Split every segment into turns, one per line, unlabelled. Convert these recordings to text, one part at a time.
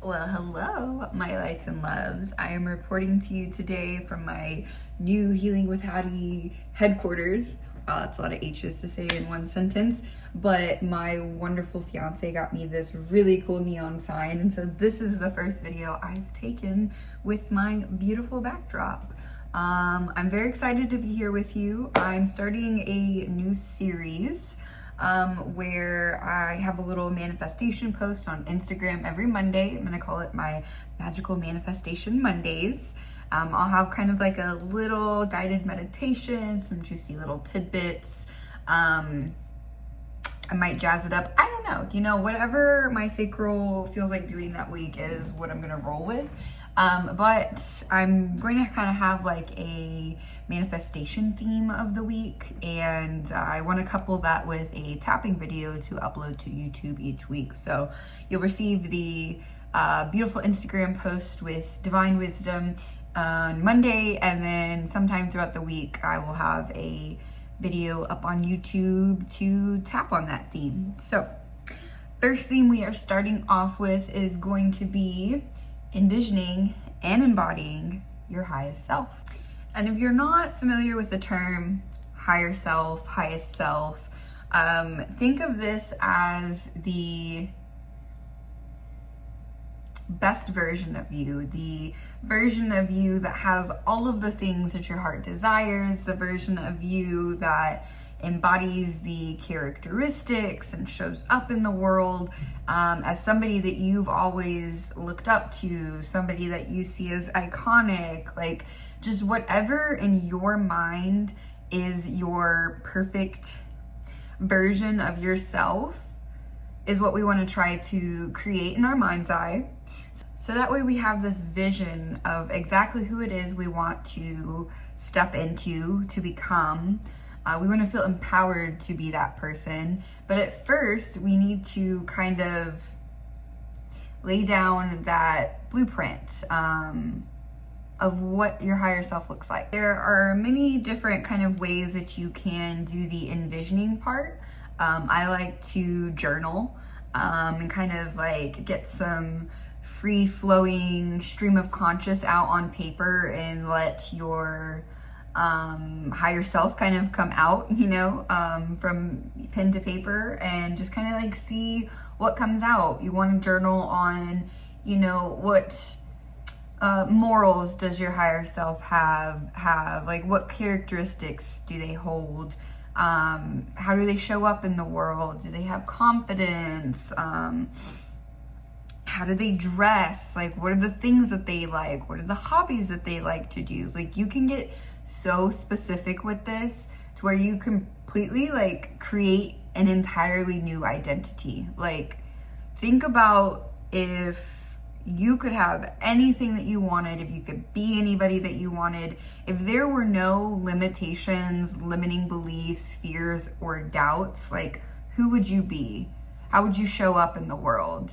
Well, hello, my lights and loves. I am reporting to you today from my new Healing with Hattie headquarters. That's a lot of H's to say in one sentence, but my wonderful fiance got me this really cool neon sign, and so this is the first video I've taken with my beautiful backdrop. I'm very excited to be here with you. I'm starting a new series where I have a little manifestation post on Instagram every Monday. I'm gonna call it my Magical Manifestation Mondays. I'll have kind of like a little guided meditation, some juicy little tidbits. I might jazz it up. I don't know, whatever my sacral feels like doing that week is what I'm gonna roll with. But I'm going to kind of have like a manifestation theme of the week, and I want to couple that with a tapping video to upload to YouTube each week. So you'll receive the beautiful Instagram post with divine wisdom on Monday, and then sometime throughout the week I will have a video up on YouTube to tap on that theme. So first theme we are starting off with is going to be envisioning and embodying your highest self. And if you're not familiar with the term higher self, highest self, think of this as the best version of you, the version of you that has all of the things that your heart desires, the version of you that embodies the characteristics and shows up in the world as somebody that you've always looked up to, somebody that you see as iconic, like just whatever in your mind is your perfect version of yourself is what we want to try to create in our mind's eye. So that way we have this vision of exactly who it is we want to step into, to become. We want to feel empowered to be that person. But at first, we need to kind of lay down that blueprint of what your higher self looks like. There are many different kind of ways that you can do the envisioning part. I like to journal and kind of like get some free-flowing stream of conscious out on paper and let your higher self kind of come out, from pen to paper, and just kind of like see what comes out. You want to journal on, what morals does your higher self have, like what characteristics do they hold, how do they show up in the world, do they have confidence, how do they dress, like what are the things that they like, what are the hobbies that they like to do. Like you can get so specific with this to where you completely like create an entirely new identity. Like think about if you could have anything that you wanted, if you could be anybody that you wanted, if there were no limitations, limiting beliefs, fears, or doubts, like who would you be? How would you show up in the world?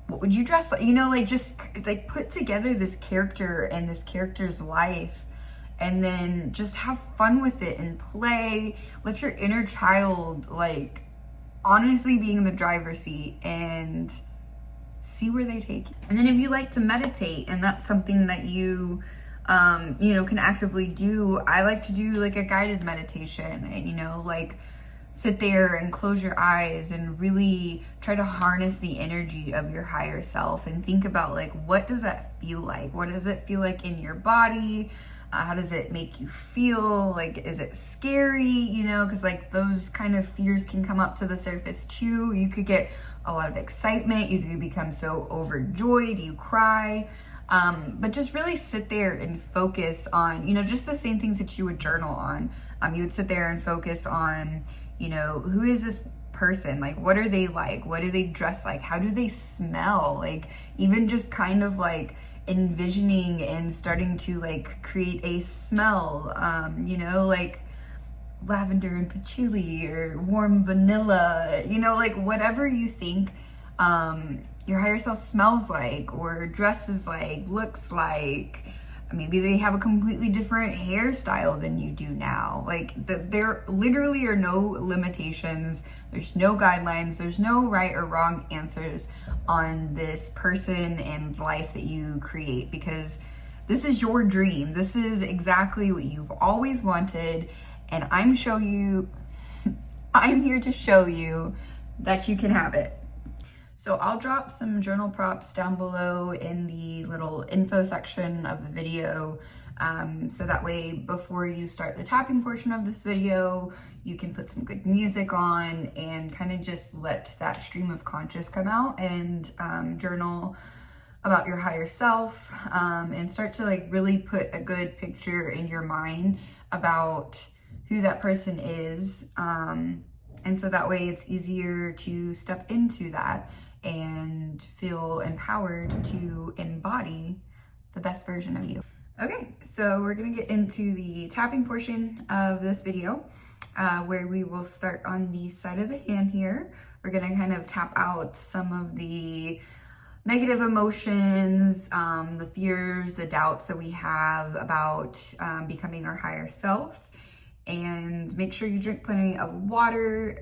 What would you dress like? Just like put together this character and this character's life, and then just have fun with it and play. Let your inner child like honestly be in the driver's seat and see where they take you. And then if you like to meditate and that's something that you can actively do, I like to do like a guided meditation, and like sit there and close your eyes and really try to harness the energy of your higher self and think about like, what does that feel like? What does it feel like in your body? How does it make you feel? Like, is it scary? Because like those kind of fears can come up to the surface too. You could get a lot of excitement. You could become so overjoyed, you cry. But just really sit there and focus on, just the same things that you would journal on. You would sit there and focus on, who is this person? Like, what are they like? What do they dress like? How do they smell? Like, even just kind of like envisioning and starting to like create a smell, like lavender and patchouli or warm vanilla, like whatever you think your higher self smells like or dresses like, looks like. Maybe they have a completely different hairstyle than you do now. Like, there literally are no limitations. There's no guidelines. There's no right or wrong answers on this person and life that you create, because this is your dream. This is exactly what you've always wanted. And I'm here to show you that you can have it. So I'll drop some journal prompts down below in the little info section of the video. So that way, before you start the tapping portion of this video, you can put some good music on and kind of just let that stream of conscious come out and journal about your higher self, and start to like really put a good picture in your mind about who that person is. And so that way it's easier to step into that and feel empowered to embody the best version of you. Okay, so we're gonna get into the tapping portion of this video, where we will start on the side of the hand here. We're gonna kind of tap out some of the negative emotions, the fears, the doubts that we have about becoming our higher self. And make sure you drink plenty of water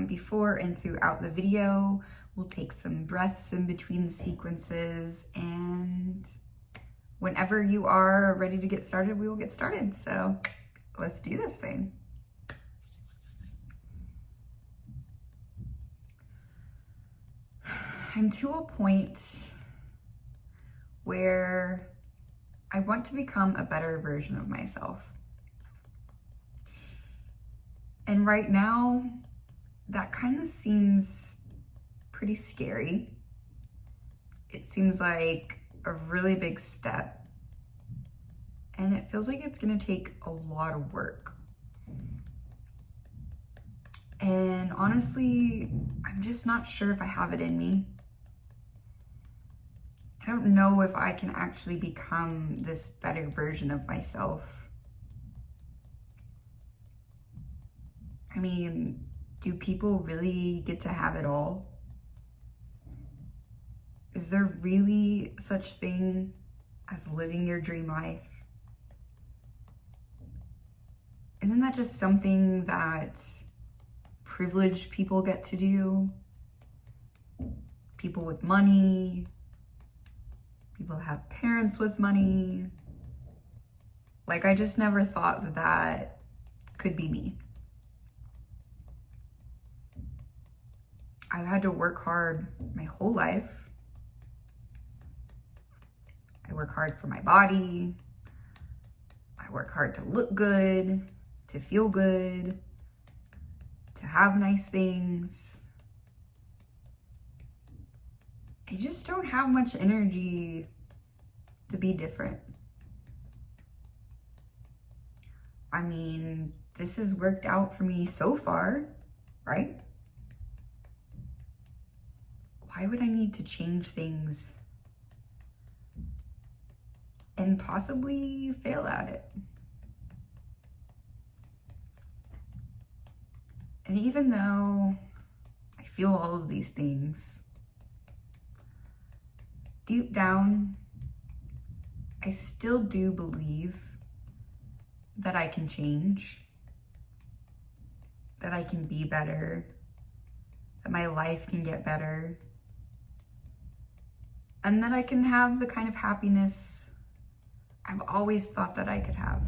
before and throughout the video. We'll take some breaths in between the sequences, and whenever you are ready to get started, we will get started. So let's do this thing. I'm to a point where I want to become a better version of myself. And right now, that kind of seems pretty scary. It seems like a really big step, and it feels like it's gonna take a lot of work. And honestly, I'm just not sure if I have it in me. I don't know if I can actually become this better version of myself. I mean, do people really get to have it all? Is there really such thing as living your dream life? Isn't that just something that privileged people get to do? People with money, people have parents with money. Like, I just never thought that that could be me. I've had to work hard my whole life. I work hard for my body. I work hard to look good, to feel good, to have nice things. I just don't have much energy to be different. I mean, this has worked out for me so far, right? Why would I need to change things and possibly fail at it? And even though I feel all of these things, deep down, I still do believe that I can change, that I can be better, that my life can get better, and that I can have the kind of happiness I've always thought that I could have.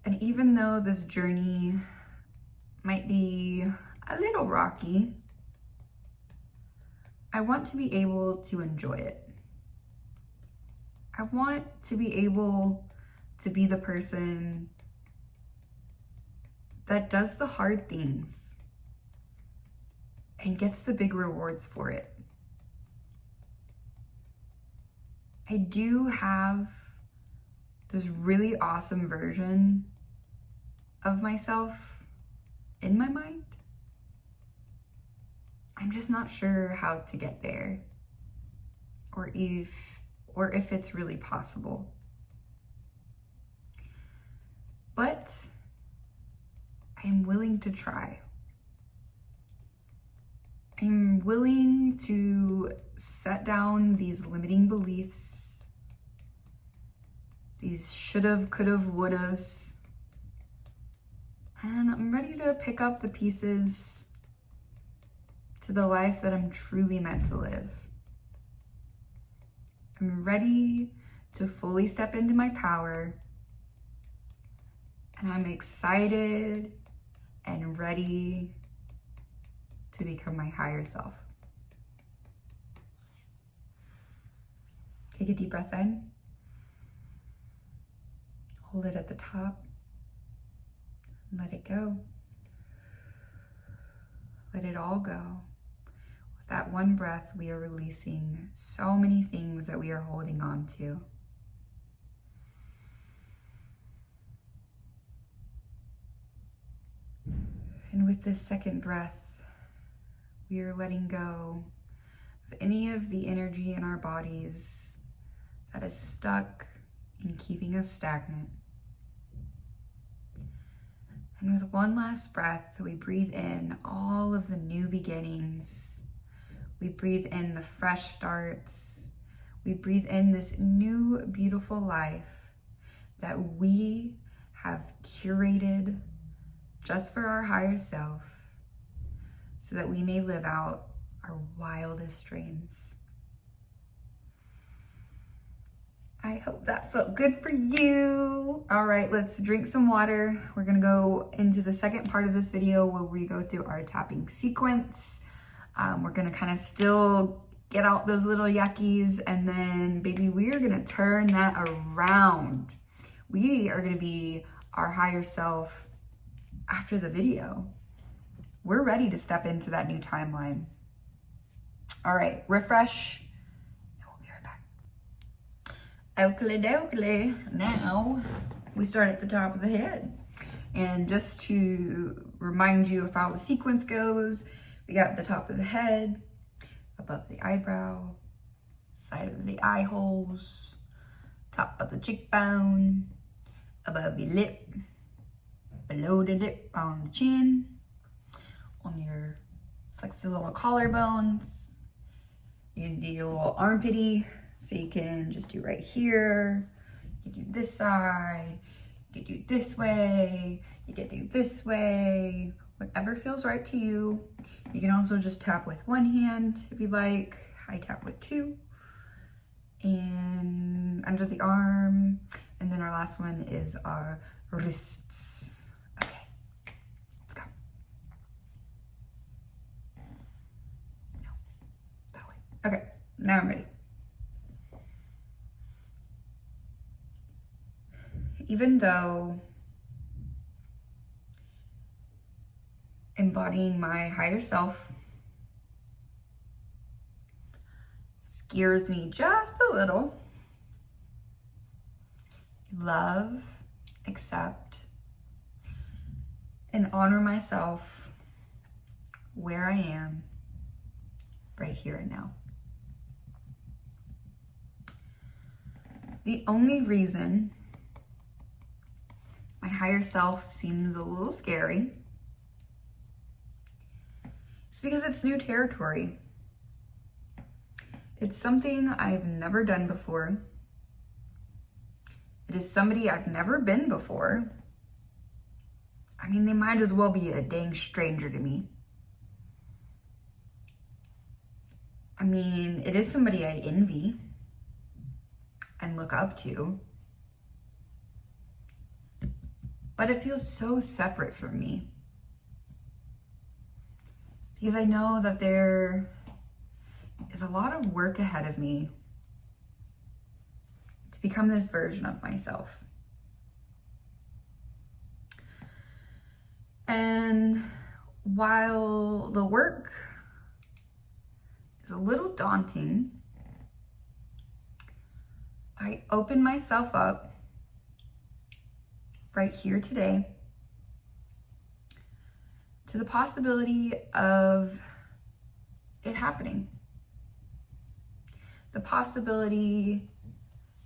And even though this journey might be a little rocky, I want to be able to enjoy it. I want to be able to be the person that does the hard things and gets the big rewards for it. I do have this really awesome version of myself in my mind. I'm just not sure how to get there, or if it's really possible. But I am willing to try. I'm willing to set down these limiting beliefs, these should've, could've, would'ves, and I'm ready to pick up the pieces to the life that I'm truly meant to live. I'm ready to fully step into my power, and I'm excited and ready to become my higher self. Take a deep breath in. Hold it at the top. Let it go. Let it all go. With that one breath, we are releasing so many things that we are holding on to. And with this second breath, we are letting go of any of the energy in our bodies that is stuck in keeping us stagnant. And with one last breath, we breathe in all of the new beginnings. We breathe in the fresh starts. We breathe in this new, beautiful life that we have curated just for our higher self, so that we may live out our wildest dreams. I hope that felt good for you. All right, let's drink some water. We're gonna go into the second part of this video where we go through our tapping sequence. We're gonna kind of still get out those little yuckies, and then baby, we are gonna turn that around. We are gonna be our higher self after the video. We're ready to step into that new timeline. All right, refresh, and we'll be right back. Oakley dokley. Now we start at the top of the head. And just to remind you of how the sequence goes, we got the top of the head, above the eyebrow, side of the eye holes, top of the cheekbone, above your lip, below the lip on the chin, on your sexy little collarbones. You can do your little armpity, so you can just do right here. You can do this side, you can do this way, you can do this way, whatever feels right to you. You can also just tap with one hand if you like. I tap with two. And under the arm. And then our last one is our wrists. Okay, let's go. No, that way. Okay, now I'm ready. Even though embodying my higher self scares me just a little, love, accept, and honor myself where I am right here and now. The only reason my higher self seems a little scary is because it's new territory. It's something I've never done before. It is somebody I've never been before. I mean, they might as well be a dang stranger to me. I mean, it is somebody I envy and look up to. But it feels so separate from me. Because I know that there is a lot of work ahead of me to become this version of myself. And while the work is a little daunting, I open myself up right here today to the possibility of it happening. The possibility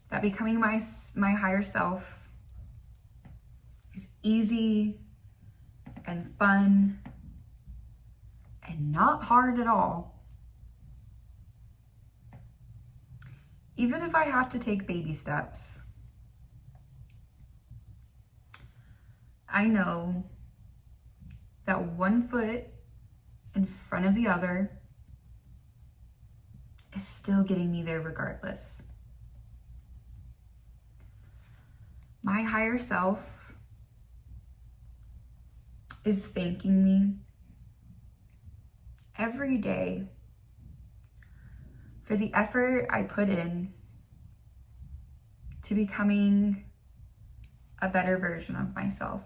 that becoming my higher self is easy and fun and not hard at all. Even if I have to take baby steps, I know that one foot in front of the other is still getting me there regardless. My higher self is thanking me every day for the effort I put in to becoming a better version of myself.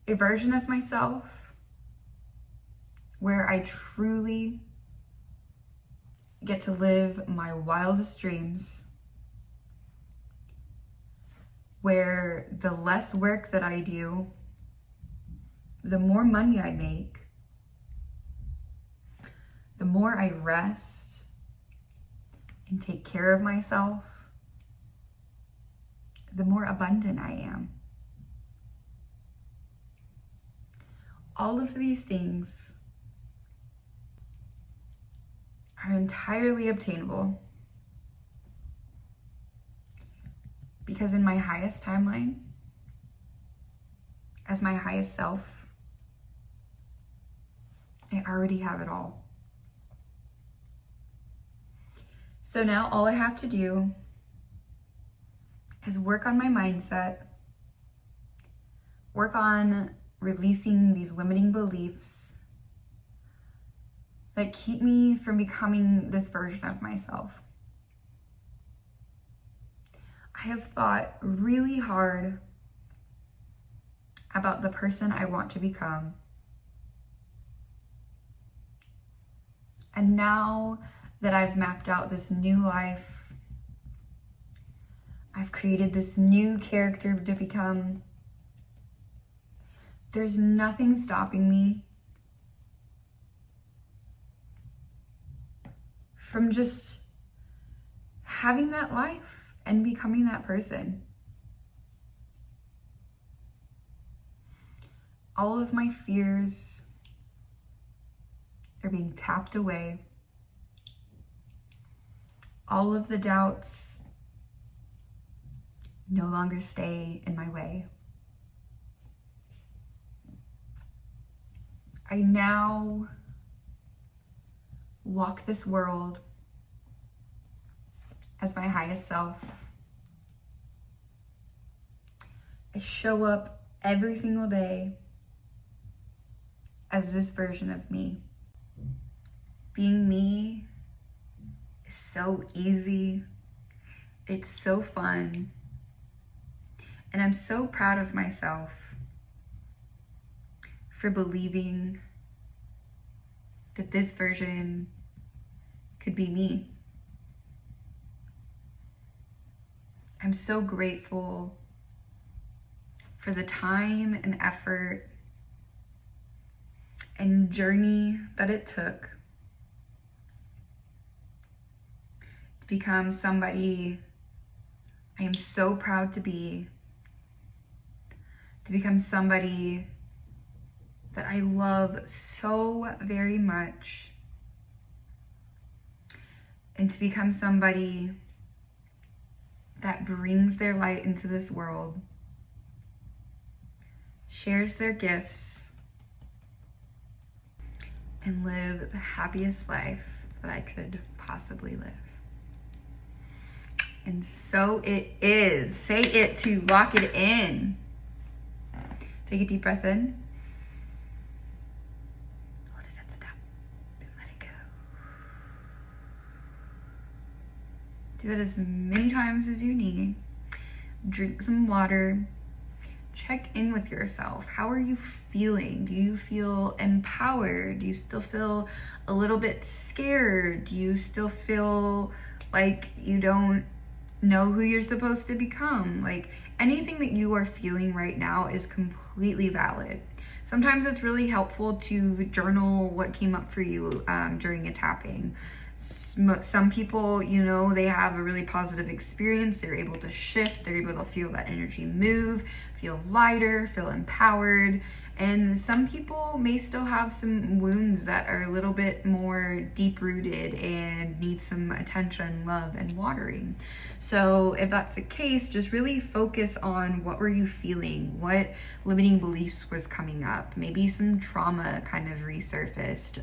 A version of myself where I truly get to live my wildest dreams, where the less work that I do, the more money I make, the more I rest and take care of myself, the more abundant I am. All of these things are entirely obtainable because in my highest timeline, as my highest self, I already have it all. So now all I have to do is work on my mindset, work on releasing these limiting beliefs that keep me from becoming this version of myself. I have thought really hard about the person I want to become. And now that I've mapped out this new life, I've created this new character to become, there's nothing stopping me from just having that life and becoming that person. All of my fears are being tapped away. All of the doubts no longer stay in my way. I now walk this world as my highest self. I show up every single day as this version of me. Being me is so easy. It's so fun. And I'm so proud of myself for believing that this version could be me. I'm so grateful for the time and effort and journey that it took to become somebody I am so proud to become somebody that I love so very much, and to become somebody that brings their light into this world, shares their gifts, and live the happiest life that I could possibly live. And so it is. Say it to lock it in. Take a deep breath in. Hold it at the top and let it go. Do that as many times as you need. Drink some water. Check in with yourself. How are you feeling? Do you feel empowered? Do you still feel a little bit scared? Do you still feel like you don't know who you're supposed to become? Like, anything that you are feeling right now is completely valid. Sometimes it's really helpful to journal what came up for you during a tapping. Some people, they have a really positive experience. They're able to shift. They're able to feel that energy move, feel lighter, feel empowered. And some people may still have some wounds that are a little bit more deep-rooted and need some attention, love, and watering. So if that's the case, just really focus on what were you feeling, what limiting beliefs was coming up, maybe some trauma kind of resurfaced.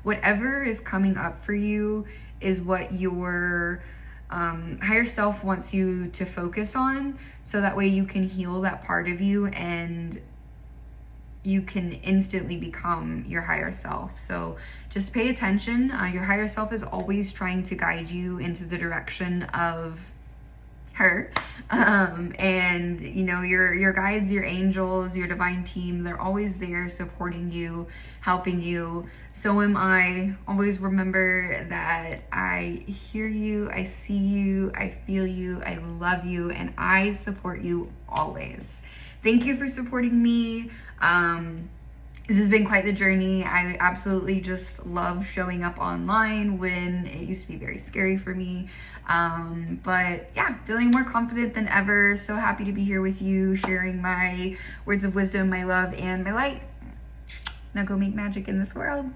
Whatever is coming up for you is what your higher self wants you to focus on, so that way you can heal that part of you and you can instantly become your higher self. So just pay attention. Your higher self is always trying to guide you into the direction of her. And you know, your guides, your angels, your divine team, they're always there supporting you, helping you. So am I. Always remember that I hear you, I see you, I feel you, I love you, and I support you always. Thank you for supporting me. This has been quite the journey. I absolutely just love showing up online when it used to be very scary for me. But yeah, feeling more confident than ever. So happy to be here with you, sharing my words of wisdom, my love, and my light. Now go make magic in this world.